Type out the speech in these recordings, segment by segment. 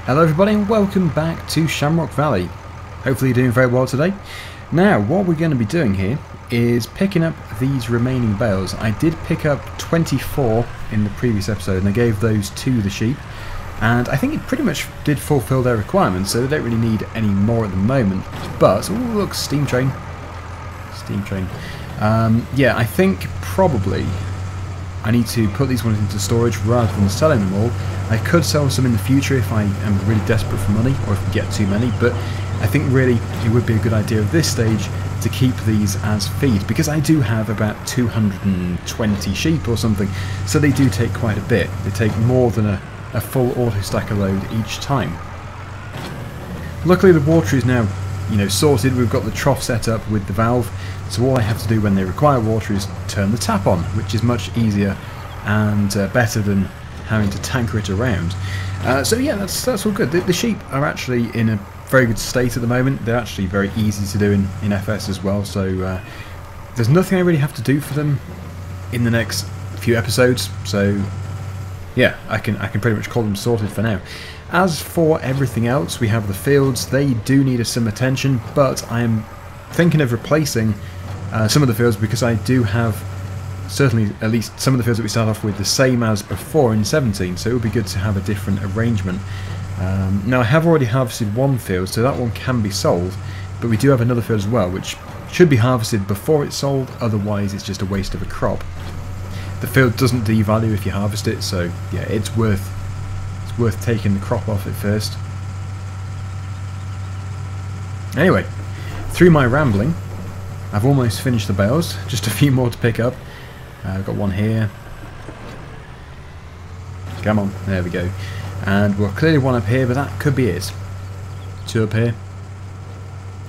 Hello everybody and welcome back to Shamrock Valley. Hopefully you're doing very well today. Now what we're going to be doing here is picking up these remaining bales. I did pick up 24 in the previous episode and I gave those to the sheep. And I think it pretty much did fulfill their requirements, so they don't really need any more at the moment. But, oh look, steam train. Steam train. Yeah, I think probably I need to put these ones into storage rather than selling them all. I could sell some in the future if I am really desperate for money or if we get too many, but I think really it would be a good idea at this stage to keep these as feed, because I do have about 220 sheep or something, so they do take quite a bit. They take more than a full auto stacker load each time. Luckily the water is now, sorted. We've got the trough set up with the valve, so all I have to do when they require water is turn the tap on, which is much easier and better than having to tanker it around. So yeah, that's all good. The sheep are actually in a very good state at the moment. They're actually very easy to do in FS as well, so there's nothing I really have to do for them in the next few episodes, so yeah, I can pretty much call them sorted for now. As for everything else, we have the fields. They do need some attention, but I am thinking of replacing some of the fields because I do have certainly at least some of the fields that we start off with the same as before in 17, so it would be good to have a different arrangement. Now I have already harvested one field, so that one can be sold, but we do have another field as well which should be harvested before it's sold, otherwise it's just a waste of a crop. The field doesn't devalue if you harvest it, so yeah, it's worth taking the crop off at first. Anyway, through my rambling, I've almost finished the bales, just a few more to pick up. I've got one here. Come on, there we go. And we'll clearly one up here, but that could be it. Two up here.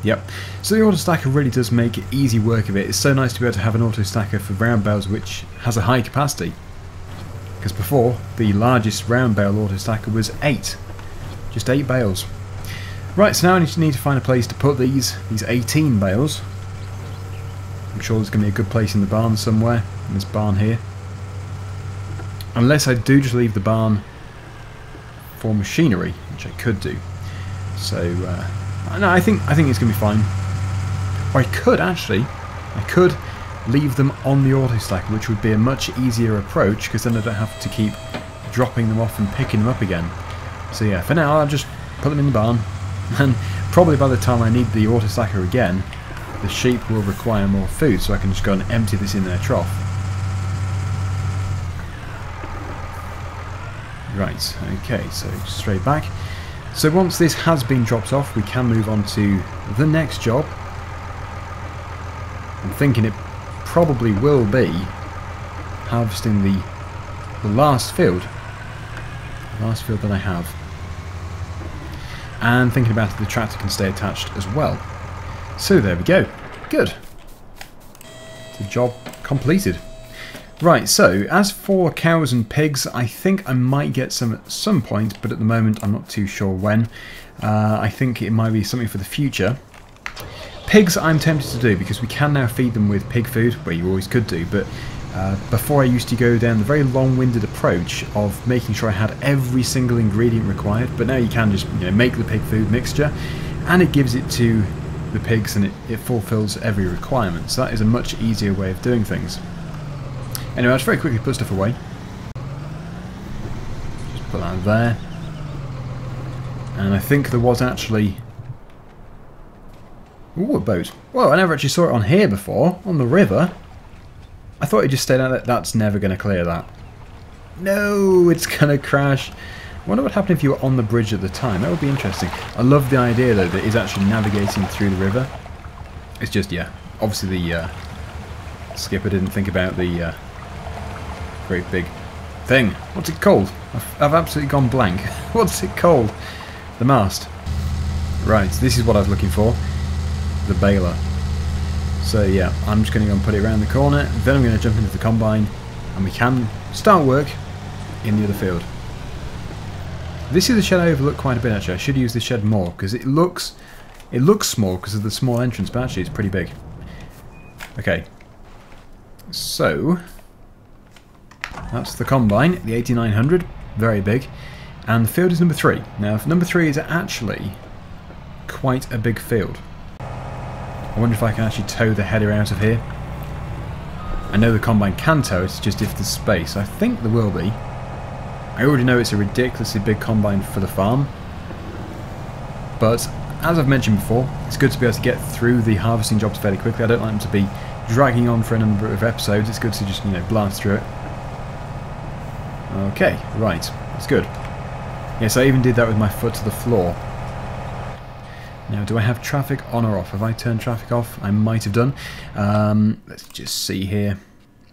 Yep. So the auto stacker really does make easy work of it. It's so nice to be able to have an auto stacker for round bales which has a high capacity. Because before, the largest round bale auto stacker was 8. Just 8 bales. Right, so now I need to find a place to put these 18 bales. I'm sure there's going to be a good place in the barn somewhere, in this barn here. Unless I do just leave the barn for machinery, which I could do. So, no, I think it's going to be fine. Or I could leave them on the auto stacker, which would be a much easier approach, because then I don't have to keep dropping them off and picking them up again. So yeah, for now I'll just put them in the barn, and probably by the time I need the auto stacker again, the sheep will require more food, so I can just go and empty this in their trough. Right, okay, so straight back. So once this has been dropped off, we can move on to the next job. I'm thinking it probably will be harvesting the last field. The last field that I have. And thinking about it, the tractor can stay attached as well. So there we go. Good. The job completed. Right, so as for cows and pigs, I think I might get some at some point, but at the moment I'm not too sure when. I think it might be something for the future. Pigs I'm tempted to do because we can now feed them with pig food, where you always could do, but before I used to go down the very long-winded approach of making sure I had every single ingredient required, but now you can just make the pig food mixture and it gives it to the pigs and it fulfills every requirement, so that is a much easier way of doing things. Anyway, I'll just very quickly put stuff away. Just put that there. And I think there was actually... Ooh, a boat. Whoa, I never actually saw it on here before, on the river. I thought it just stayed out there. That's never going to clear that. No, it's going to crash. I wonder what happened if you were on the bridge at the time. That would be interesting. I love the idea, though, that it's actually navigating through the river. It's just, yeah, obviously the skipper didn't think about the great big thing. What's it called? I've absolutely gone blank. What's it called? The mast. Right, this is what I was looking for. The baler. So yeah, I'm just going to go and put it around the corner, then I'm going to jump into the combine, and we can start work in the other field. This is a shed I overlook quite a bit actually. I should use this shed more, because it looks small because of the small entrance, but actually it's pretty big. Okay. So, that's the combine, the 8900, very big. And the field is number 3. Now, number 3 is actually quite a big field. I wonder if I can actually tow the header out of here. I know the combine can tow, it's just if there's space. I think there will be. I already know it's a ridiculously big combine for the farm. But, as I've mentioned before, it's good to be able to get through the harvesting jobs fairly quickly. I don't like them to be dragging on for a number of episodes. It's good to just, blast through it. Okay, right. That's good. Yes, I even did that with my foot to the floor. Now, do I have traffic on or off? Have I turned traffic off? I might have done. Let's just see here.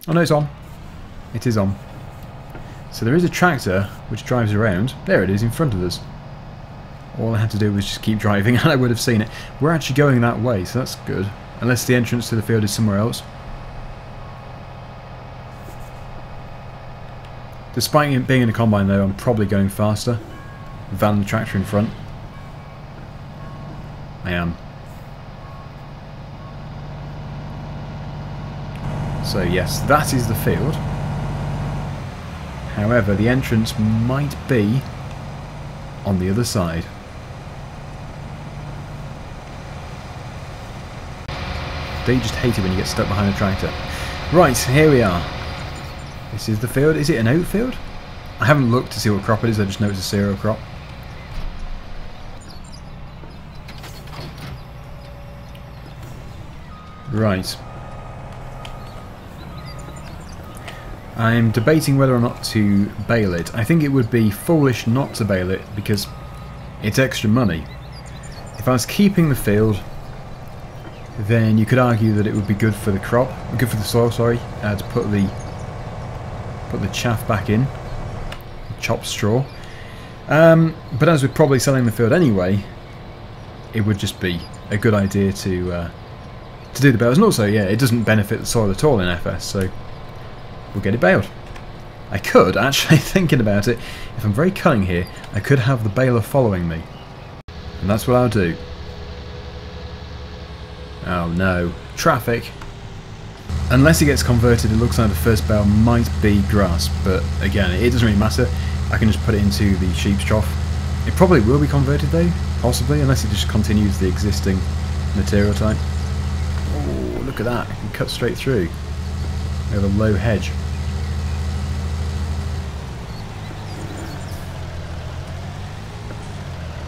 Oh no, it's on. It is on. So there is a tractor which drives around. There it is in front of us. All I had to do was just keep driving and I would have seen it. We're actually going that way, so that's good. Unless the entrance to the field is somewhere else. Despite it being in a combine though, I'm probably going faster than the tractor in front. I am. So yes, that is the field. However, the entrance might be on the other side. Don't you just hate it when you get stuck behind a tractor? Right, here we are. This is the field. Is it an oat field? I haven't looked to see what crop it is, I just know it's a cereal crop. Right. I'm debating whether or not to bale it. I think it would be foolish not to bale it because it's extra money. If I was keeping the field, then you could argue that it would be good for the crop, good for the soil, sorry, to put the chaff back in, chopped straw. But as we're probably selling the field anyway, it would just be a good idea to do the bales. And also, yeah, it doesn't benefit the soil at all in FS, so we'll get it baled. I could, actually, thinking about it, if I'm very cunning here, I could have the baler following me. And that's what I'll do. Oh no. Traffic. Unless it gets converted, it looks like the first bale might be grass, but again, it doesn't really matter. I can just put it into the sheep's trough. It probably will be converted though, possibly, unless it just continues the existing material type. Oh, look at that, it can cut straight through. We have a low hedge.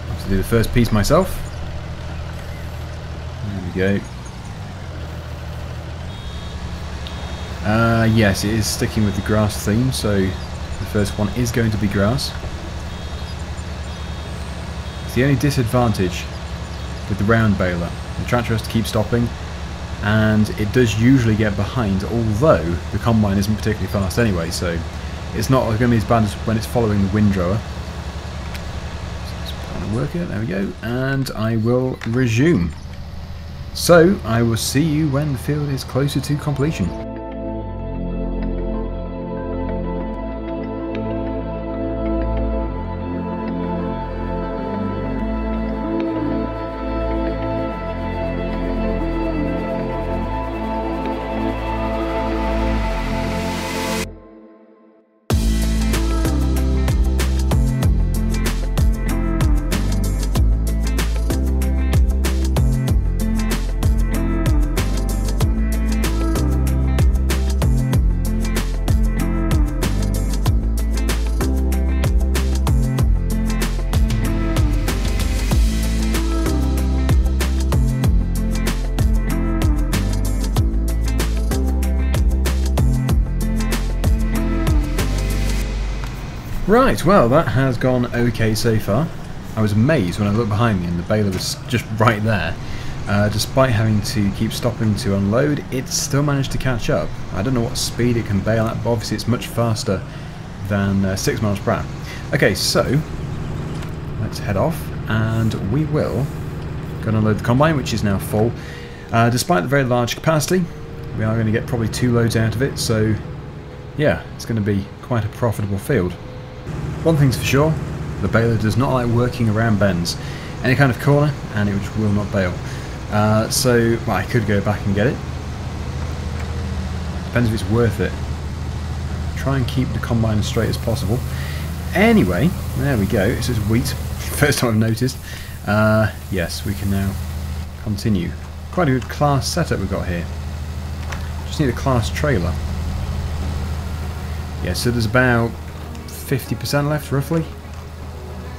I have to do the first piece myself. There we go. Yes, it is sticking with the grass theme, so the first one is going to be grass. It's the only disadvantage with the round baler. The tractor has to keep stopping, and it does usually get behind, although the combine isn't particularly fast anyway, so it's not going to be as bad as when it's following the windrower. So let's put on a worker, there we go, and I will resume. So, I will see you when the field is closer to completion. Right, well that has gone okay so far. I was amazed when I looked behind me and the baler was just right there. Despite having to keep stopping to unload, it still managed to catch up. I don't know what speed it can bale at, but obviously it's much faster than 6 miles per hour. Okay, so let's head off and we will go and unload the combine, which is now full. Despite the very large capacity, we are going to get probably 2 loads out of it, so yeah, it's going to be quite a profitable field. One thing's for sure, the baler does not like working around bends. Any kind of corner, and it just will not bale. So, well, I could go back and get it. Depends if it's worth it. Try and keep the combine as straight as possible. Anyway, there we go. It says wheat. First time I've noticed. Yes, we can now continue. Quite a good class setup we've got here. Just need a class trailer. Yeah, so there's about 50% left, roughly.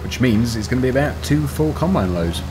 Which means it's going to be about 2 full combine loads.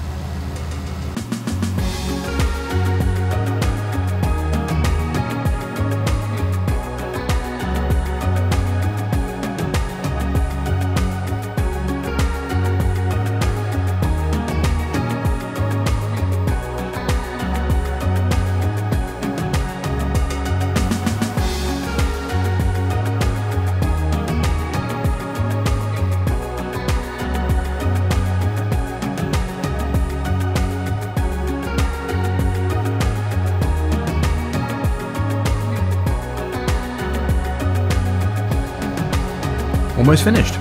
Almost finished.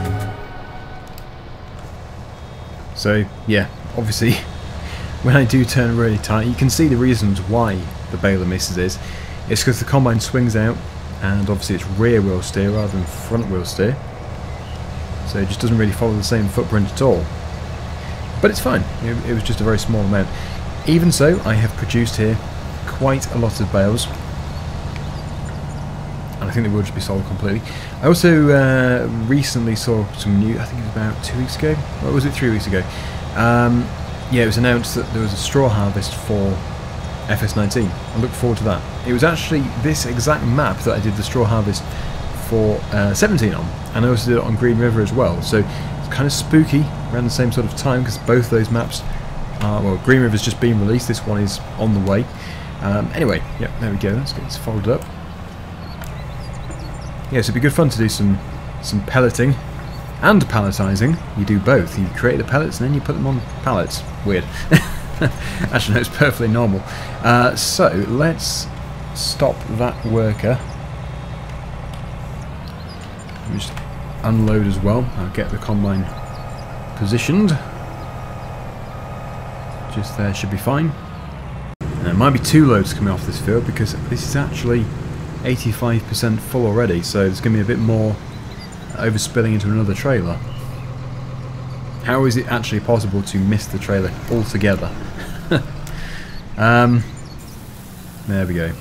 So yeah, obviously when I do turn really tight, you can see the reasons why the baler misses is. It's because the combine swings out and obviously it's rear wheel steer rather than front wheel steer. So it just doesn't really follow the same footprint at all. But it's fine, it was just a very small amount. Even so, I have produced here quite a lot of bales. I think they will just be sold completely. I also recently saw some new, I think it was about 2 weeks ago, or was it 3 weeks ago? Yeah, it was announced that there was a straw harvest for FS19. I look forward to that. It was actually this exact map that I did the straw harvest for 17 on, and I also did it on Green River as well, so it's kind of spooky around the same sort of time because both those maps are, well, Green River's just been released, this one is on the way. Anyway, yeah, there we go, let's get this folded up. Yes, it'd be good fun to do some pelleting and palletizing. You do both. You create the pellets and then you put them on pallets. Weird. Actually, no, it's perfectly normal. So let's stop that worker. Let me just unload as well. I'll get the combine positioned. Just there should be fine. There might be 2 loads coming off this field because this is actually 85% full already, so there's going to be a bit more overspilling into another trailer. How is it actually possible to miss the trailer altogether? There we go.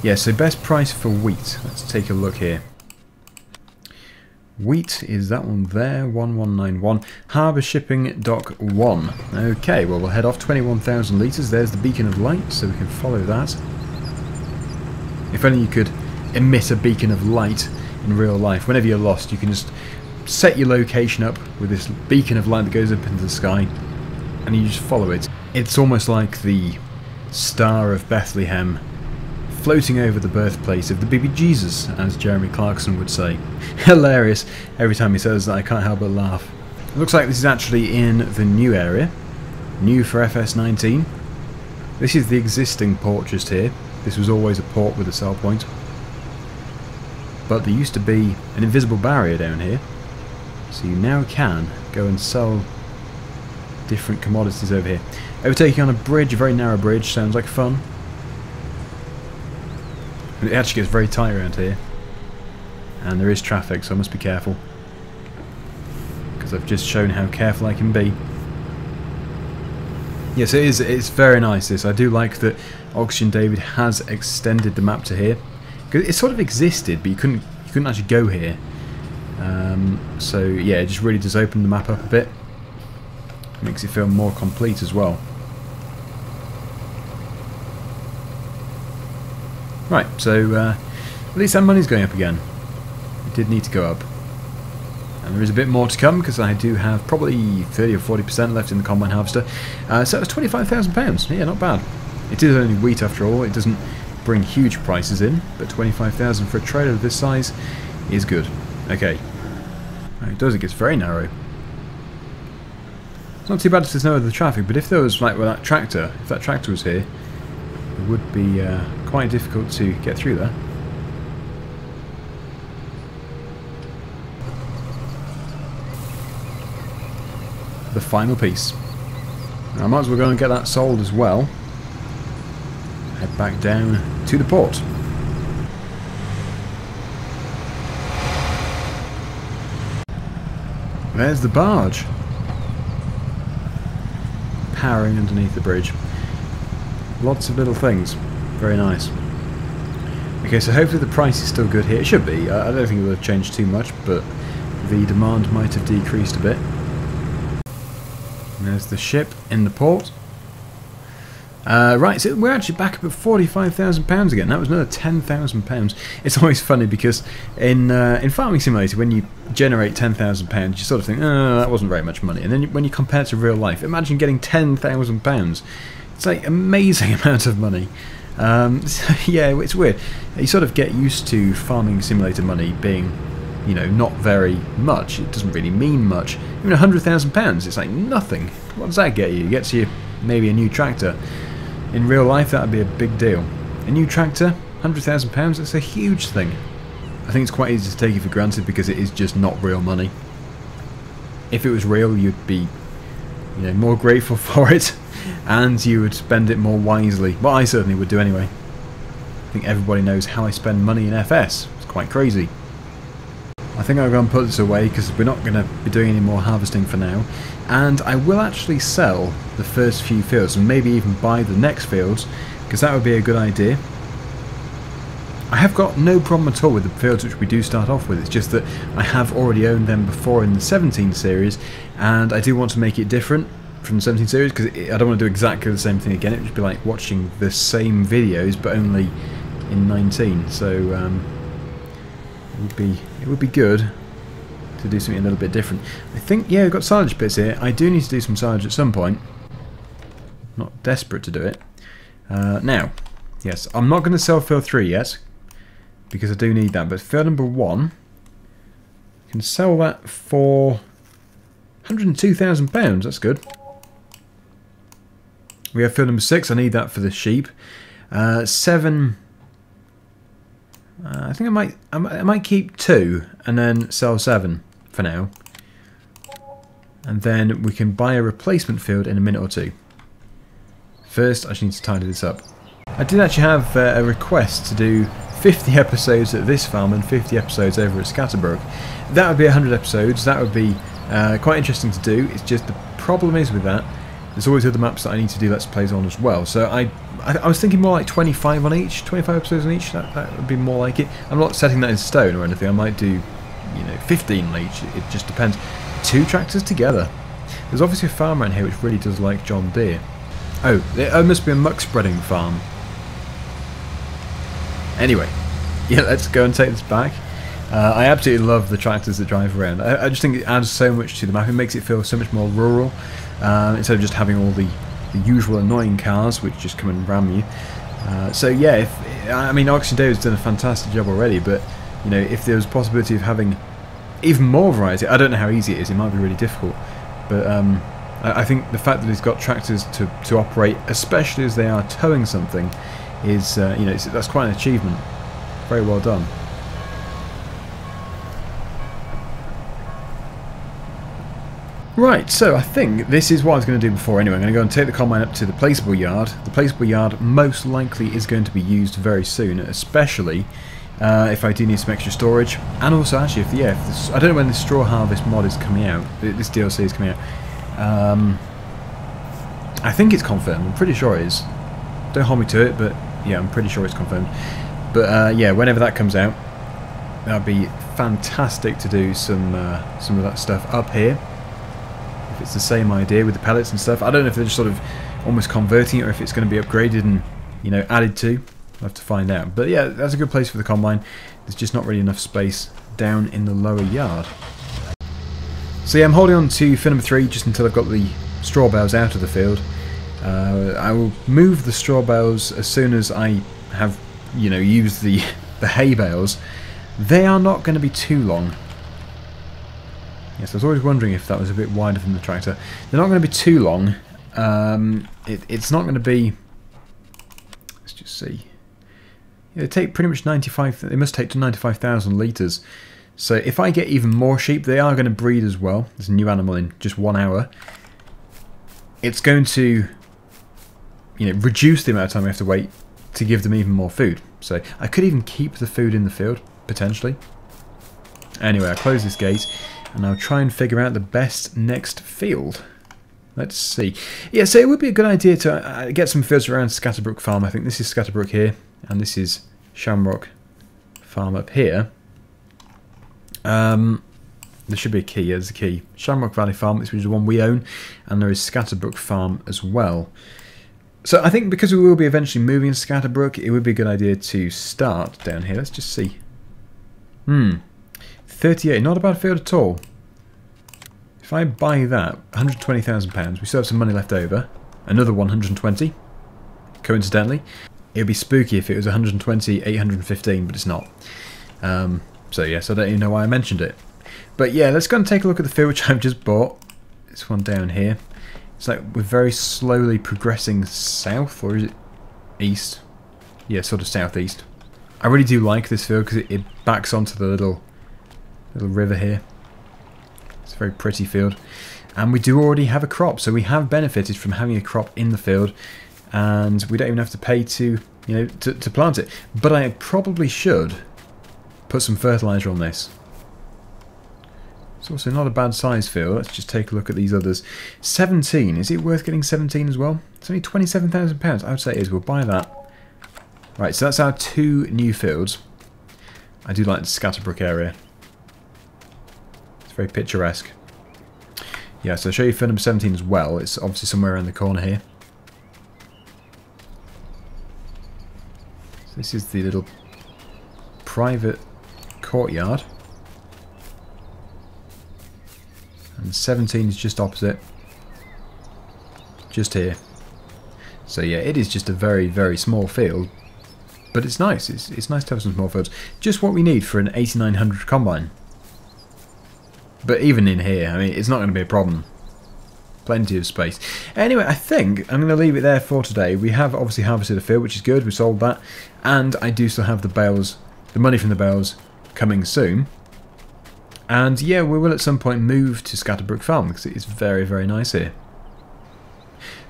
Yeah, so best price for wheat. Let's take a look here. Wheat is that one there, 1191. Harbour Shipping Dock 1. Okay, well we'll head off 21,000 litres. There's the beacon of light, so we can follow that. If only you could emit a beacon of light in real life. Whenever you're lost, you can just set your location up with this beacon of light that goes up into the sky, and you just follow it. It's almost like the Star of Bethlehem floating over the birthplace of the baby Jesus, as Jeremy Clarkson would say. Hilarious. Every time he says that, I can't help but laugh. It looks like this is actually in the new area. New for FS19. This is the existing port just here. This was always a port with a sell point. But there used to be an invisible barrier down here. So you now can go and sell different commodities over here. Overtaking on a bridge, a very narrow bridge, sounds like fun. It actually gets very tight around here. And there is traffic, so I must be careful. Because I've just shown how careful I can be. Yes, it's very nice this. I do like that oxygendavid has extended the map to here. Because it sort of existed, but you couldn't actually go here. So yeah, it just really does open the map up a bit. Makes it feel more complete as well. Right, so at least that money's going up again. It did need to go up. And there is a bit more to come because I do have probably 30 or 40% left in the combine harvester. So it was £25,000. Yeah, not bad. It is only wheat after all. It doesn't bring huge prices in, but 25,000 for a trailer of this size is good. Okay. It does, it gets very narrow. It's not too bad if there's no other traffic, but if there was, like, with that tractor, if that tractor was here, it would be quite difficult to get through there. The final piece. I might as well go and get that sold as well. Head back down to the port. There's the barge. Powering underneath the bridge. Lots of little things. Very nice. Okay, so hopefully the price is still good here. It should be. I don't think it will have changed too much, but the demand might have decreased a bit. And there's the ship in the port. Right, so we're actually back up at £45,000 again. That was another £10,000. It's always funny because in Farming Simulator, when you generate £10,000, you sort of think, oh, that wasn't very much money. And then when you compare it to real life, imagine getting £10,000. It's like amazing amount of money. So yeah, it's weird. You sort of get used to Farming Simulator money being, you know, not very much. It doesn't really mean much. Even £100,000, it's like nothing. What does that get you? It gets you maybe a new tractor. In real life, that would be a big deal. A new tractor, £100,000, that's a huge thing. I think it's quite easy to take it for granted because it is just not real money. If it was real, you'd be, you know, more grateful for it, and you would spend it more wisely. Well, I certainly would do anyway. I think everybody knows how I spend money in FS. It's quite crazy. I think I'm going to put this away because we're not going to be doing any more harvesting for now. And I will actually sell the first few fields and maybe even buy the next fields, because that would be a good idea. I have got no problem at all with the fields which we do start off with. It's just that I have already owned them before in the 17 series, and I do want to make it different from the 17 series because I don't want to do exactly the same thing again. It would just be like watching the same videos but only in 19. So it would be good to do something a little bit different. I think, yeah, we've got silage pits here. I do need to do some silage at some point. Not desperate to do it. Now, yes, I'm not going to sell field 3 yet, because I do need that, but field number 1, I can sell that for £102,000, that's good. We have field number 6, I need that for the sheep. 7, I think I might keep 2 and then sell 7 for now, and then we can buy a replacement field in a minute or two. First, I just need to tidy this up. I did actually have a request to do 50 episodes at this farm and 50 episodes over at Scatterbrook. That would be 100 episodes. That would be quite interesting to do. It's just the problem is with that, there's always other maps that I need to do Let's Plays on as well. So I was thinking more like 25 on each, 25 episodes on each. That would be more like it. I'm not setting that in stone or anything. I might do, you know, 15 on each. It just depends. 2 tractors together. There's obviously a farm around here which really does like John Deere. Oh, there must be a muck spreading farm. Anyway, yeah, let's go and take this back. I absolutely love the tractors that drive around. I just think it adds so much to the map. It makes it feel so much more rural, instead of just having all the usual annoying cars which just come and ram you. So yeah, I mean, oxygendavid's done a fantastic job already, but you know, if there was a possibility of having even more variety, I don't know how easy it is. It might be really difficult, but I think the fact that he's got tractors to operate, especially as they are towing something, is you know, that's quite an achievement. Very well done. Right, so I think this is what I was going to do before anyway. I'm going to go and take the combine up to the placeable yard. The placeable yard most likely is going to be used very soon, especially if I do need some extra storage. And also, actually, if this, I don't know when the straw harvest mod is coming out. This DLC is coming out. I think it's confirmed. I'm pretty sure it is. Don't hold me to it, but yeah, I'm pretty sure it's confirmed. But yeah, whenever that comes out, that'd be fantastic to do some of that stuff up here. If it's the same idea with the pellets and stuff. I don't know if they're just sort of almost converting it or if it's going to be upgraded and, you know, added to. I'll have to find out. But yeah, that's a good place for the combine. There's just not really enough space down in the lower yard. So yeah, I'm holding on to field number 3 just until I've got the straw bales out of the field. I will move the straw bales as soon as I have, you know, used the hay bales. They are not going to be too long. Yes, I was always wondering if that was a bit wider than the tractor. They're not going to be too long. It's not going to be... Let's just see. Yeah, they take pretty much 95... They must take to 95,000 litres. So if I get even more sheep, they are going to breed as well. There's a new animal in just 1 hour. It's going to, you know, reduce the amount of time we have to wait to give them even more food. So I could even keep the food in the field, potentially. Anyway, I close this gate. And I'll try and figure out the best next field. Let's see. Yeah, so it would be a good idea to get some fields around Scatterbrook Farm. I think this is Scatterbrook here, and this is Shamrock Farm up here. There should be a key. Yeah, there's a key. Shamrock Valley Farm, which is the one we own, and there is Scatterbrook Farm as well. So I think because we will be eventually moving to Scatterbrook, it would be a good idea to start down here. Let's just see. 38, not a bad field at all. If I buy that, £120,000, we still have some money left over. Another 120, coincidentally. It would be spooky if it was 120, 815, but it's not. So yes, I don't even know why I mentioned it. But yeah, let's go and take a look at the field which I've just bought. This one down here. It's like we're very slowly progressing south, or is it east? Yeah, sort of southeast. I really do like this field because it backs onto the little river here. It's a very pretty field. And we do already have a crop, so we have benefited from having a crop in the field, and we don't even have to pay to, you know, to plant it. But I probably should put some fertilizer on this. It's also not a bad size field. Let's just take a look at these others. 17. Is it worth getting 17 as well? It's only £27,000. I would say it is. We'll buy that. Right, so that's our 2 new fields. I do like the Scatterbrook area. It's very picturesque. Yeah, so I'll show you field number 17 as well. It's obviously somewhere around the corner here. So this is the little private courtyard. And 17 is just opposite. Just here. So yeah, it is just a very, very small field. But it's nice. It's nice to have some small fields. Just what we need for an 8900 combine. But even in here, I mean, it's not going to be a problem. Plenty of space. Anyway, I think I'm going to leave it there for today. We have obviously harvested a field, which is good. We sold that. And I do still have the bales, the money from the bales coming soon. And yeah, we will at some point move to Scatterbrook Farm because it is very, very nice here.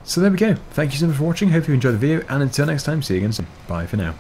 So there we go. Thank you so much for watching. Hope you enjoyed the video. And until next time, see you again soon. Bye for now.